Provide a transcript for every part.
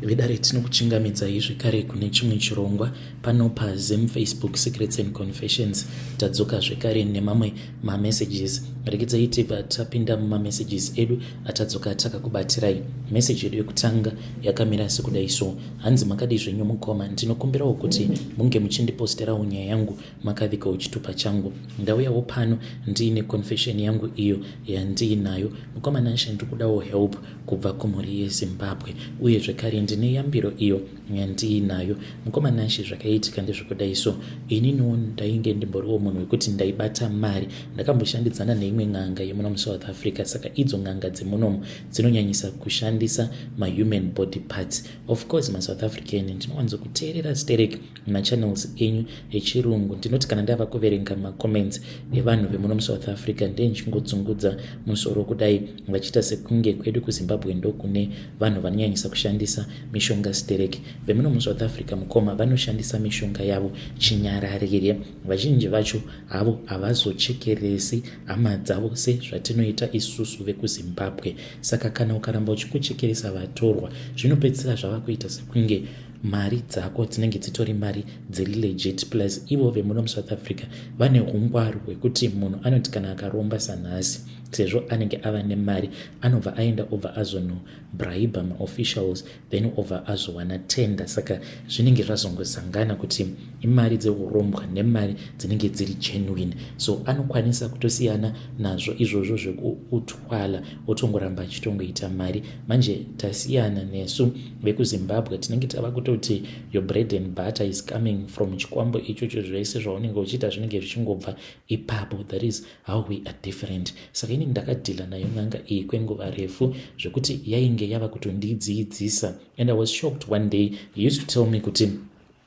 vedare tinokuchingamidzai zvekare kune chimwe chirongwa pano paZim Facebook Secrets and Confessions. Tadzoka zvekare nemamwe mamessages. Regai tibva tapinda mumamessages edu atadzoka takakubatirai. Message yedu yekutanga yakamira sekudai so: hanzi makadi zvenyu mukoma, ndinokumbirawo kuti munge muchindiposterawo nyaya yangu makavikawo chitupa changu. Ndauyawo pano ndiine confession yangu iyo yandiinayo. Mukoma Nashe, ndikudawo help kubva kumhuri yeZimbabwe, uye zvekare ndine yambiro iyo yandiinayo. Mukoma Nashe, zvakaitika ndezvekudai so: ininiwo ndainge ndimboriwo munhu wekuti ndaibata mari. Ndakamboshandidzana neimwe n'anga yemuno muSouth Africa, saka idzo n'anga dzemunomu dzinonyanyisa kushandisa mahuman body parts. Of course maSouth African ndinowanzo kuteerera stereki machannels enyu echirungu. Ndinoti kana ndava kuverenga macomments evanhu vemuno muSouth Africa ndichingodzungudza musoro kudai vachiita sekunge kwedu kuZimbabwe ndokune vanhu vanonyanyisa kushandisa mishonga stereki. Vemuno muSouth Africa mukoma vanoshandisa mishonga yavo chinyararire. Vazhinji vacho havo havazochekeresi hama dzavo sezvatinoita isusu vekuZimbabwe. Saka kana ukaramba uchikuchekeresa vatorwa, zvinopedzisira zvava kuita sekunge mari dzako dzinenge dzitori mari dziri legit. Plus ivo vemuno muSouth Africa vane ungwaru hwekuti munhu anoti kana akaromba sanhasi, sezvo anenge ava nemari, anobva aenda obva azonobraiba maofficials then obva azowana tenda. Saka zvinenge zvazongosangana kuti imari dzekurombwa nemari dzinenge dziri genuine, so anokwanisa kutosiyana nazvo izvozvo zvekuutwala otongoramba achitongoita mari. Manje tasiyana nesu vekuZimbabwe, tinenge tava kutoti your bread and butter is coming from chikwambo ichocho. Zvese zvaunenge uchiita zvinenge zvichingobva ipapo. That is how we are different. Saka ini ndakadhila nayo n'anga iyi kwenguva refu zvekuti yainge yava kutondidzidzisa. And I was shocked one day. He used to tell me kuti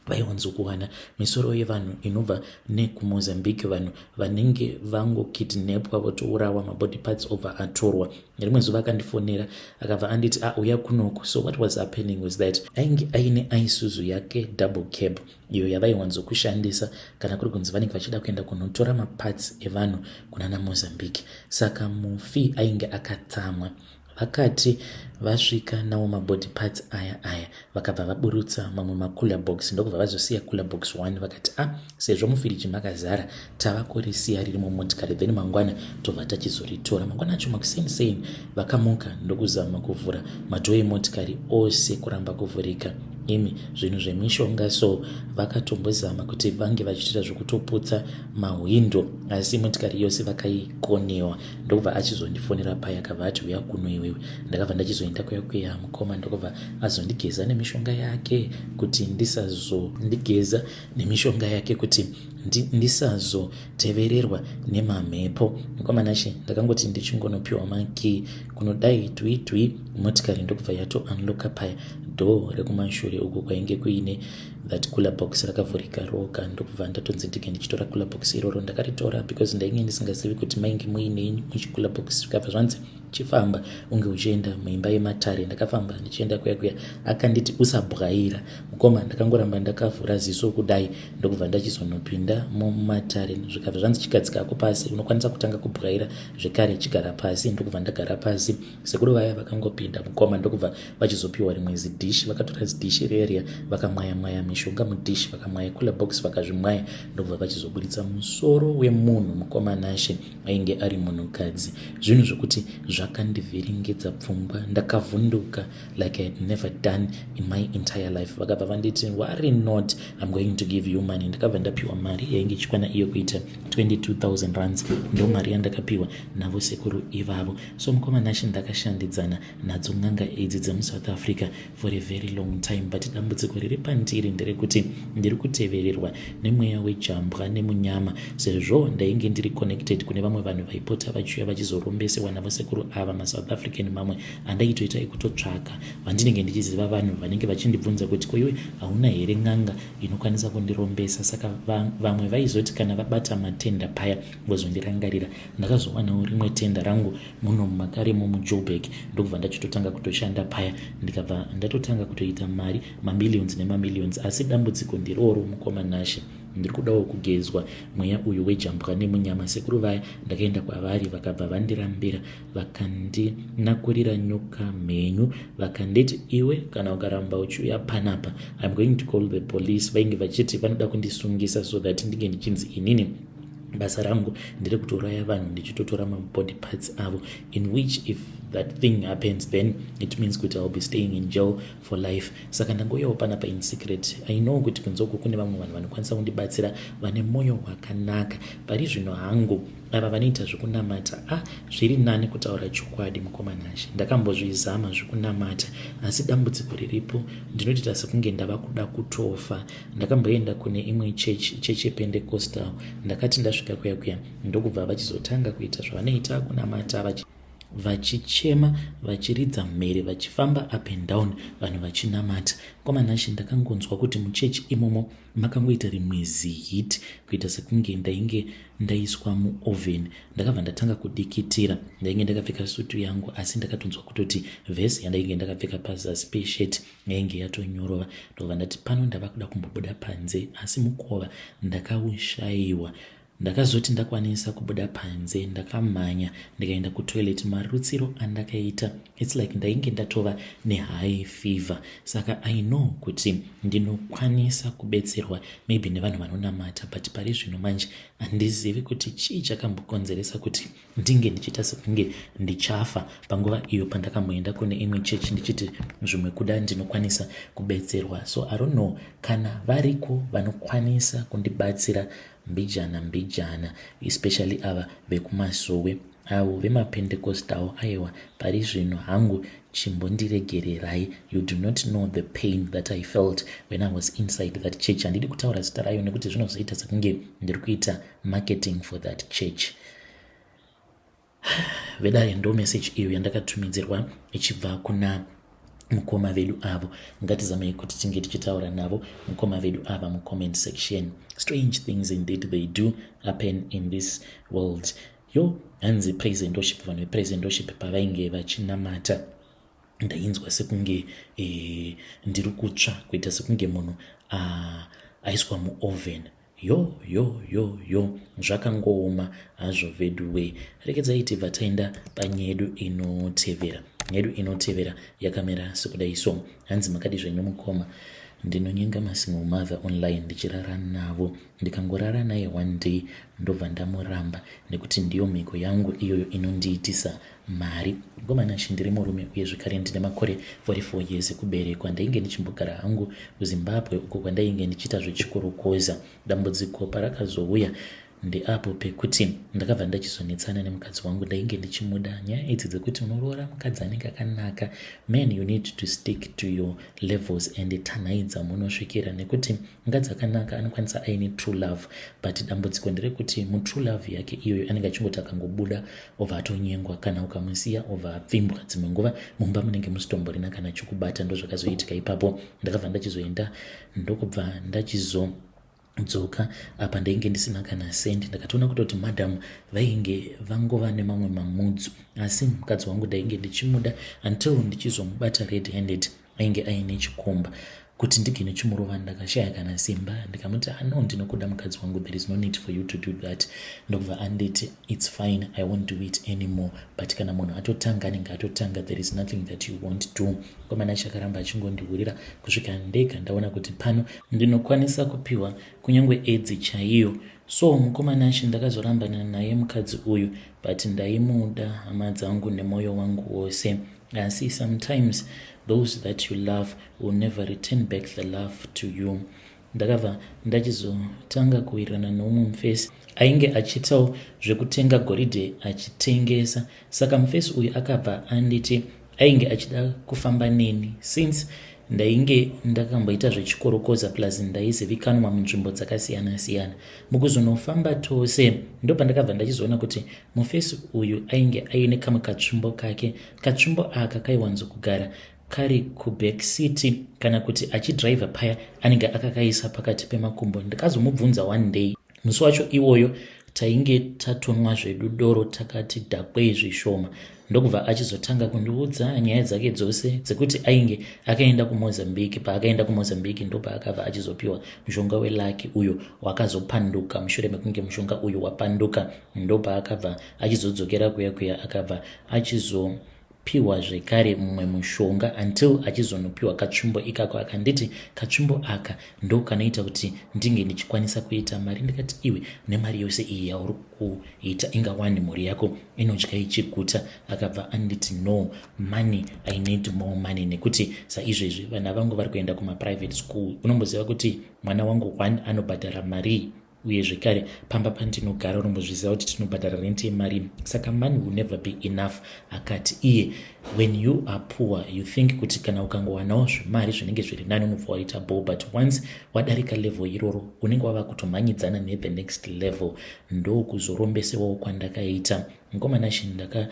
vaiwanzo kuwana misoro yevanhu inobva nekuMozambique, vanhu vanenge vangokidnapwa votourawa mabody parts obva atorwa. Rimwe zuva akandifonera akabva anditi uya kunoku. So what was happening was that ainge aine Isuzu yake double cab iyo yavaiwanzo kushandisa kana kuri kunzi vanenge vachida kuenda kunotora maparts evanhu kunana Mozambique. Saka mufi ainge akatsamwa. Vakati vasvika nawo mabody parts aya vakabva vaburutsa mamwe macooler box, ndokubva vazosiya cooler box 1. Vakati sezvo mufiriji makazara tava kurisiya riri mumotikari, then mangwana tobva tachizoritora. Mangwana acho makuseni vakamuka ndokuzama kuvhura madhoo emotikari ose kuramba kuvhurika. Imi zvinhu zvemishonga, so vakatombozama kuti vange vachiita zvokutoputsa mahwindo, asi motikari yose vakaikonewa. Ndokubva achizondifonera paya akabva ati uya kuno iwewe. Ndakabva ndachizoenda kuya mukoma, ndokubva azondigeza nemishonga yake kuti ndisazodigeza nemishonga yake kuti ndisazotevererwa nemamhepo. Mukoma Nashe, ndakangoti ndichingonopiwa maki kunodai twi motikari ndokubva yato unlocka paya dhoo rekumashure uko kwainge kuine that cooler box rakavhurika roga. Ndokubva ndatonzi ndike ndichitora cooler box iroro. Ndakaritora because ndainge ndisingazivi kuti mainge muine muchicooler box. Zvikabva zvanzi chifamba unge uchienda muimba yematare. Ndakafamba ndichienda kuya akanditi usabwaira. Mukoma ndakangoramba ndakavhura ziso kudai, ndokubva ndachizonopinda mumatare. Zvikabva zvanzi chigadzikako pasi, unokwanisa kutanga kubwaira zvekare chigara pasi. Ndokubva ndagara pasi. Sekuru vaya vakangopinda mukoma, ndokubva vachizopiwa rimwe zidishi. Vakatora zidishi reria vakamwaya mishonga mudishi, vakamwaya cooler box vakazvimwaya, ndokubva vachizoburitsa musoro wemunhu. Mukoma Nashe ainge ari munhukadzi. Zvinhu zvokuti zvakandivhiringidza pfungwa. Ndakavhunduka like I had never done in my entire life. Vakabva vanditi worry not, I'm going to give you money. Ndakabva ndapiwa mari yainge ichikwana iyo kuita 22,000 rands. Ndo mari yandakapiwa navo sekuru ivavo. So Mukoma Nashe ndakashandidzana nadzo n'anga idzi dzemuSouth Africa for a very long time, but dambudziko riri pandiri nderekuti ndiri kutevererwa nemweya wejambwa nemunyama, sezvo ndainge ndiri connected kune vamwe vanhu vaipota vachiuya vachizorombesewa navo sekuru ava maSouth African. Mamwe andaitoita ekutotsvaka vandinenge ndichiziva vanhu vanenge vachindibvunza kuti koiwe hauna here n'anga inokwanisa kundirombesa. Saka vamwe vaizoti kana vabata matenda paya vozondirangarira. Ndakazowanawo rimwe tenda rangu muno mumakare muJoburg, ndokubva ndachitotanga kutoshanda paya. Ndikabva ndatotanga kutoita mari mamillions nemamillions, asi dambudziko ndiroro Mukoma Nashe. ndiri kudawo kugezwa mweya uyu wejambwa nemunyama. Sekuru vaya ndakaenda kwavari vakabva vandirambira vakandinakurira nyoka mhenyu vakanditi iwe kana ukaramba uchiuya panapa I'm going to call the police. Vainge vachiti vanoda kundisungisa so that ndinge ndichinzi inini basa rangu ndiri kutoraya vanhu ndichitotora mabody parts avo, in which if that thing happens then it means kuti I'll be staying in jail for life. Saka ndangoyawo panapa in secret. I know kuti kunzoko kune vamwe vanhu vanokwanisa kundibatsira vane mwoyo wakanaka. Pari zvino hangu ava vanoita zvekunamata zviri nani kutaura chokwadi mukomanashe, ndakambozvizama zvekunamata asi dambudziko riripo ndinoita sekunge ndava kuda kutofa. Ndakamboenda kune imwe chechi yePentecostal, ndakati ndasvika kuya ndokubva vachizotanga kuita zvavanoita kunamata vachichema vachiridza mhere vachifamba up and down vanhu vachinamata. Komanashe ndakangonzwa kuti muchechi imomo makangoita rimwe zihit kuita sekunge ndainge ndaiswa muoven. Ndakabva ndatanga kudikitira. Ndainge ndakapfeka sutu yangu asi ndakatonzwa kutoti vhesi yandainge ndakapfeka pazasi pesheti yainge yatonyorova. Ndobva ndati pano ndava kuda kumbobuda panze asi mukova ndakaushayiwa. Ndakazoti ndakwanisa kubuda panze ndakamhanya ndikaenda kutoilet. Marutsiro andakaita it's like ndainge ndatova nehigh fever. Saka I know kuti ndinokwanisa kubetserwa maybe nevanhu vanonamata, but pari zvino manje handizivi kuti chii chakambokonzeresa kuti ndinge ndichita sekunge ndichafa panguva iyo pandakamboenda kune imwe chechi ndichiti zvimwe kuda ndinokwanisa kubetserwa. So I don't know kana variko vanokwanisa kundibatsira mbijana especially ava vekumasowe avo vemaPentecostal. Aiwa pari zvino hangu chimbondiregererai. You do not know the pain that I felt when I was inside that church. Handidi kutaura zita rayo nekuti zvinozoita sekunge ndiri kuita marketing for that church. Vedare ndo message iyo yandakatumidzirwa ichibva kuna mukoma vedu avo. Ngatizamei kuti tinge tichitaura navo mukoma vedu ava mucomment section. Strange things indeed they do happen in this world. Hanzi praise and worship, vanhu vepraise and worship pavainge vachinamata ndainzwa sekunge ndiri kutsva kuita sekunge munhu aiswa muoven. Zvakangooma hazvo vedu we. Rekedzai tibva taenda panyedu inotevera. Nyedu inotevera yakamera sekudai so. Hanzi makadi zvenyu mukoma ndinonyenga masingle mother online ndichirara navo. Ndikangorara naye one day ndobva ndamuramba nekuti ndiyo mhiko yangu iyoyo inondiitisa mari. Gomanashe ndiri murume uye zvekare ndine makore 44 years kuberekwa. Ndainge ndichimbogara hangu kuZimbabwe uko kwandainge ndichiita zvechikorokoza. Dambudziko parakazouya ndeapo pekuti ndakabva ndachizonetsana nemukadzi wangu. Ndainge ndichimuda nyaya idzi dzekuti unorora mukadzi anenge akanaka. Men, you need to stick to your levels and tanhaidza munosvikira nekuti mukadzi akanaka anokwanisa aine true love, but dambudziko nderekuti mutrue love yake iyoyo anenge achingoti akangobuda obva atonyengwa, kana ukamusiya obva apfimbwa. Dzimwe nguva mumba munenge musitomborina kana chokubata. Ndozvakazoitika ipapo. Ndakabva ndachizoenda ndokubva ndachizodzoka apa ndainge ndisina kana sendi. Ndakatoona kutoti madam vainge vangova nemamwe mamudzu asi mukadzi wangu ndainge ndichimuda until ndichizomubata red handed. Ainge aine chikomba kuti ndigine chimurova. Ndakashaya kana simba ndikamuti no, ndinokuda mukadzi wangu, there is no need for you to do that. Ndobva anditi it's fine, I won't do it anymore. But kana munhu atotanga anenge atotanga, there is nothing that you won't do. Komanashe akaramba achingondiurira kusvika ndega ndaona kuti pano ndinokwanisa kupiwa kunyangwe edzi chaiyo. So mukomanashe ndakazorambana naye mukadzi uyu, but ndaimuda hama dzangu nemwoyo wangu wose. Asi sometimes those that you love will never return back the love to you. Ndakabva ndachizotanga kuwirirana noumwe mufesi ainge achitawo zvekutenga goridhe achitengesa. Saka mufesi uyu akabva anditi ainge achida kufamba neni since ndainge ndakamboita zvechikorokoza plus ndaizivikanwa munzvimbo dzakasiyana siyana. Mukuzonofamba tose ndopandakabva ndachizoona kuti mufesi uyu ainge aine kamwe katsvimbo kake. Katsvimbo aka kaiwanzokugara kari kuback seat, kana kuti achidriva paya anenge akakaisa pakati pemakumbo. Ndakazomubvunza one day musi wacho iwoyo tainge tatonwa zvedu doro takati dhakwei zvishoma. ndokubva achizotanga kundiudza nyaya dzake dzose dzekuti ainge akaenda kumozambique. Paakaenda kumozambique ndo paakabva achizopiwa mushonga welaki uyo wakazopanduka. Mushure mekunge mushonga uyu wapanduka ndo paakabva achizodzokera kuya akabva achizopiwa zvekare mumwe mushonga until achizonopiwa katsvimbo ikako. Akanditi katsvimbo aka ndo kanoita kuti ndinge ndichikwanisa kuita mari. Ndikati iwe nemari yose iyi yauri kuita ingawani mhuri yako inodya ichiguta? Akabva anditi no money, I need more money, nekuti saizvezvi vana vangu vari kuenda kumaprivate school. Unomboziva kuti mwana wangu 1 anobhadhara mari uye zvekare pamba pandinogara unombozviziva kuti tinobhadhara renti yemari, saka money will never be enough. Akati iye when you are poor you think kuti kana ukangowanawo zvimari zvinenge zviri nani unobva waita ball, but once wadarika level iroro unenge wava kutomhanyidzana nethe next level. Ndo kuzorombesewawo kwandakaita. Mukomana shi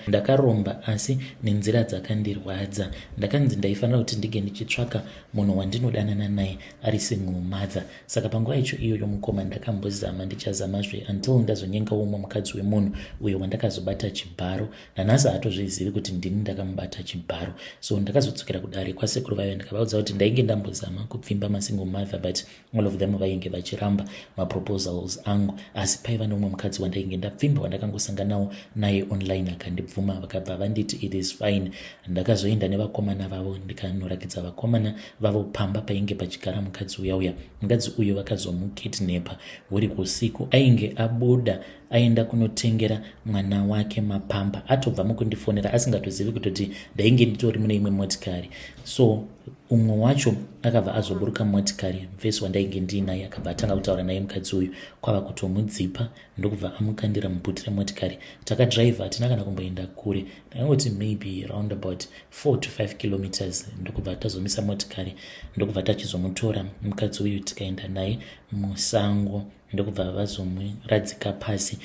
ndakaromba asi nenzira dzakandirwadza. Ndakanzi ndaifanira kuti ndige ndichitsvaka munhu wandinodanana naye ari single mother. Saka panguva icho iyoyo mukoma ndakambozama ndichazamazve until ndazonyengawo umwe mukadzi wemunhu uyo wandakazobata chibharo. Nanhasi hatozvizivi kuti ndini ndakamubata chibharo. So ndakazodzokera kudare kwasekuru vayo ndikavaudza kuti ndainge ndambozama kupfimba masingle mother but all of them vainge vachiramba maproposals angu. Asi paiva nomumwe mukadzi wandainge ndapfimba wandakangosanganawo naye online akandibvuma, vakabva vanditi it is fine. Ndakazoenda nevakomana vavo ndikanorakidza vakomana vavo pamba painge pachigara mukadzi uya. Mukadzi uyo vakazomukidnepa huri kusiku. Ainge abuda aenda kunotengera mwana wake mapamba. Atobva mukundifonera asingatozivi kutoti ndainge nditori mune imwe motikari. So umwe wacho akabva azoburuka motikari mvesi wandainge ndinaye, akabva atanga kutaura naye mukadzi uyu kwava kutomudzipa ndokubva amukandira mubhuti remotikari. Takadhiraivha hatina kana kumboenda kure, ndakangoti maybe around about 4 to 5 kilometers ndokubva tazomisa motikari ndokubva tachizomutora mukadzi uyu tikaenda naye musango. Ndokubva vazomuradzika pasi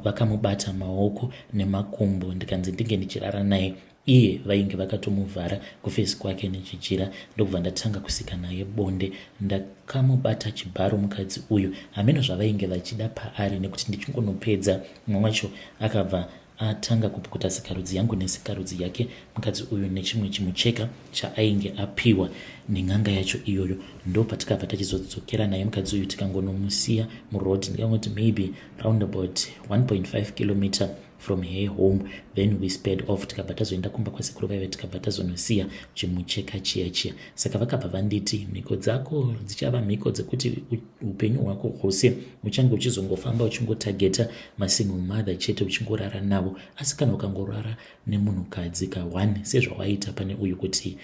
vakamubata maoko nemakumbo ndikanzi ndinge ndichirara naye. Iye vainge vakatomuvhara kufesi kwake nechijira. Ndokubva ndatanga kusika naye bonde. Ndakamubata chibharo mukadzi uyu hameno zvavainge vachida paari nekuti ndichingonopedza. Mumwe wacho akabva atanga kupukuta sikarudzi yangu nesikarudzi yake mukadzi uyu nechimwe chimucheka chaainge apiwa neng'anga yacho iyoyo. Ndo patikabva tachizodzokera naye mukadzi uyu tikangonomusiya muroad. Ndikangoti maybe round about 1.5 kilometer from her home, then we sped off. Tikabva tazoenda kumba kwasekuru vaive tikabva tazonosiya chimucheka chiya. Saka vakabva vanditi mhiko dzako dzichava mhiko dzekuti upenyu hwako hwose uchange uchizongofamba uchingotageta masingle mother chete uchingorara navo. Asi kana ukangorara nemunhukadzi ka1 sezvawaita pane uyu kuti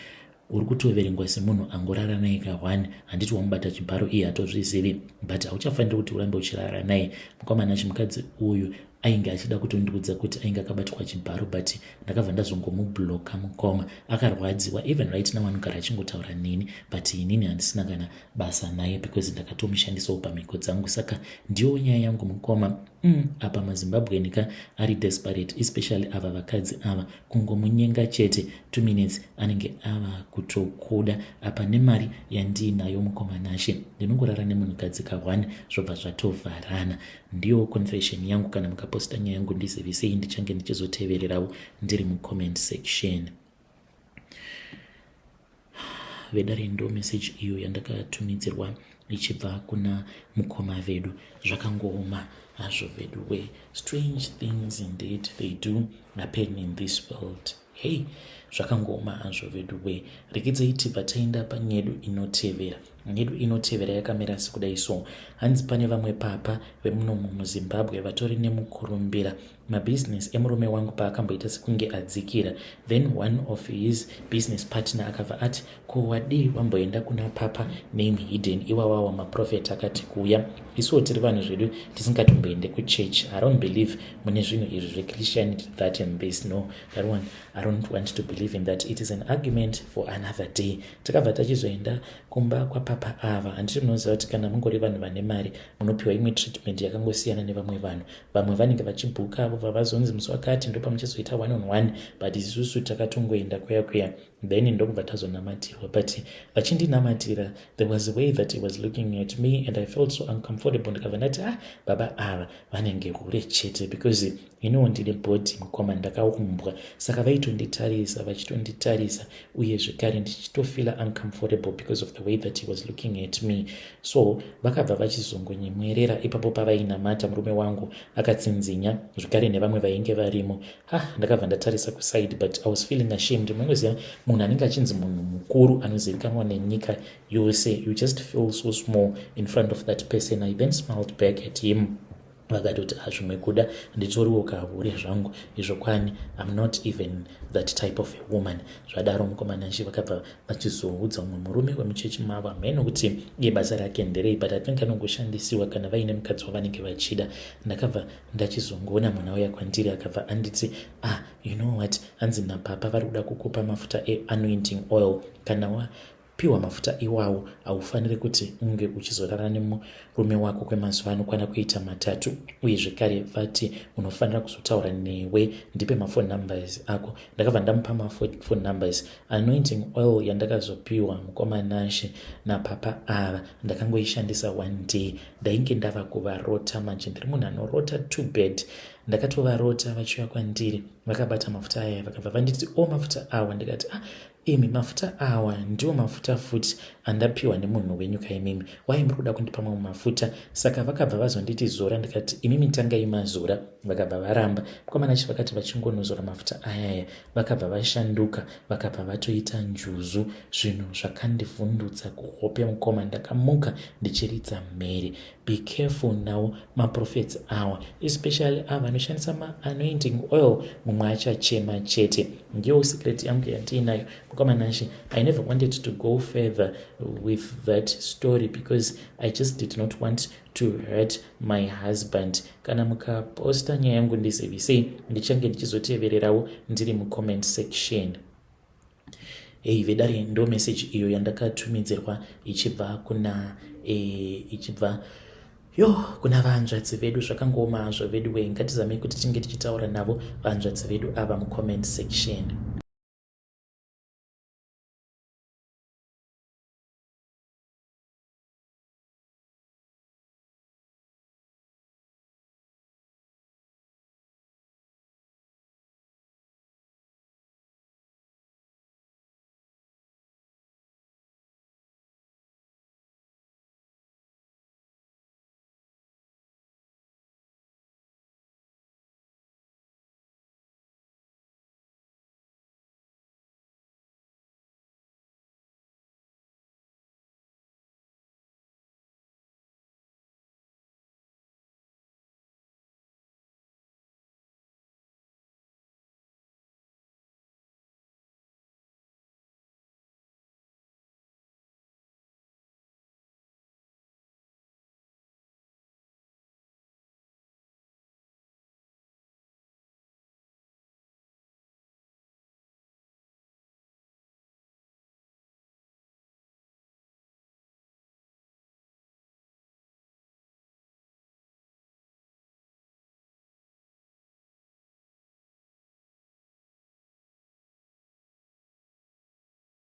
uri kutoverengwa semunhu angorara naye ka1, handiti wamubata chibharo iye hatozvizivi, but hauchafaniri kuti urambe uchirara naye. Mukomana chimukadzi uyu ainge achida kutondiudza kuti ainge akabatwa chibharo, but ndakabva ndazongomubloka mukoma. Akarwadziwa even right now anogara achingotaura neni, but inini handisina kana basa naye because ndakatomushandisawo pamhiko dzangu. Saka ndiyo nyaya yangu mukoma. Apa maZimbabwe nika ari desperate, especially ava vakadzi ava. Kungomunyenga chete 2 minutes anenge ava kutokuda. Apa nemari yandinayo mukoma nashe ndinongorara nemunhukadzi ka1 zvobva zvatovharana. Ndiyo confession yangu. Kana mukaposta nyaya yangu ndizivisei ndichange ndichizotevererawo ndiri mucomment section. Vedare ndo message iyo yandakatumidzirwa ichibva kuna mukoma vedu. Zvakangooma hazvo vedu we. Strange things indeed they do happen in this world. Hey, zvakangooma hazvo vedu we. Rekidzai tibva taenda panyedu inotevera. Nyedu inotevera yakamira sekudai so. Hanzi pane vamwe papa vemuno muZimbabwe vatori nemukurumbira. Mabusiness emurume wangu paakamboita sekunge adzikira, then one of his business partner akabva ati ko wadi wamboenda kuna papa name hidden iwawa wamaprofeti akati kuuya isuwo tiri vanhu zvedu tisingatomboende kuchurch. I don't believe mune zvinhu izvi zveChristianity that and this. No, that one I don't want to believe in that. It is an argument for another day. Takabva tachizoenda kumba kwapapa ava. Handiti munoziva kuti kana mungori vanhu vane mari munopiwa imwe treatment yakangosiyana nevamwe vanhu. Vamwe vanenge vachibhuka vakabva vazonzi musi wakati ndopa muchizoita 1-on-1 but isusu takatongoenda kweya then ndokubva tazonamatirwa. But vachindinamatira there was a way that he was looking at me and I felt so uncomfortable. Ndikabva ndati baba ava vanenge hure chete because ndine bhodhi mukoma ndakaumbwa, saka vaitonditarisa vachitonditarisa uye zvekare ndichitofila uncomfortable because of the way that he was looking at me. So vakabva vachizongonyemwerera ipapo pavainamata. Murume wangu akatsinzinya zvekare nevamwe vainge varimo. Ndakabva ndatarisa kuside but I was feeling ashamed. Mungoziva munhu anenge achinzi munhu mukuru anozivikanwa nenyika yose, you just feel so small in front of that person. I then smiled back at him. Vakatoti zvimwe kuda nditoriwo kahure zvangu izvo kwani, I'm not even that type of a woman. Zvadaro mukomanashi vakabva vachizoudza mumwe murume wemuchechi mavo hameno kuti iye basa rake nderei, but I think anongoshandisiwa kana vaine mukadzi wavanenge vachida. Ndakabva ndachizongoona munhu auya kwandiri akabva anditi you know what, hanzi napapa vari kuda kukupa mafuta anointing oil. Kana piwa mafuta iwawo haufaniri kuti unge uchizorara nemurume wako kwemazuva anokwana kuita 3, uye zvekare vati unofanira kuzotaura newe, ndipe mafone numbers ako. Ndakabva ndamupa mafone numbers. Anointing oil yandakazopiwa mukomanashi napapa ava ndakangoishandisa 1 day. Ndainge ndava kuvarota manje, ndiri munhu anorota too bad. Ndakatovarota vachiuya kwandiri vakabata mafuta aya vakabva vanditi mafuta awa. Ndikati imi mafuta awa ndiwo mafuta futi andapiwa nemunhu wenyuka imimi, wai muri kuda kundipa mamwe mafuta? Saka vakabva vazonditi zora. Ndikati imimi tangai mazora. Vakabva varamba. Mukomanachi vakati vachingonozora mafuta ayaya vakabva vashanduka, vakabva vatoita njuzu. Zvinhu zvakandivhundutsa kuhope mukoma. Ndakamuka ndichiridza mhere. Be careful now maprophets awa, especially ava anoshandisa anointing oil mumwe achachema chete. Ndiyo secret yangu yandinayo mukomanashi. I never wanted to go further with that story because I just did not want to hurt my husband. Kana mukaposta nyaya yangu ndizivisei, ndichange ndichizotevererawo ndiri mucomment section. Vedare ndo message iyo yandakatumidzirwa ichibva kuna vanzvadzi vedu. Zvakangoma hazvo vedu we, ngatizamei kuti tinge tichitaura navo vanzvadzi vedu ava mucomment section.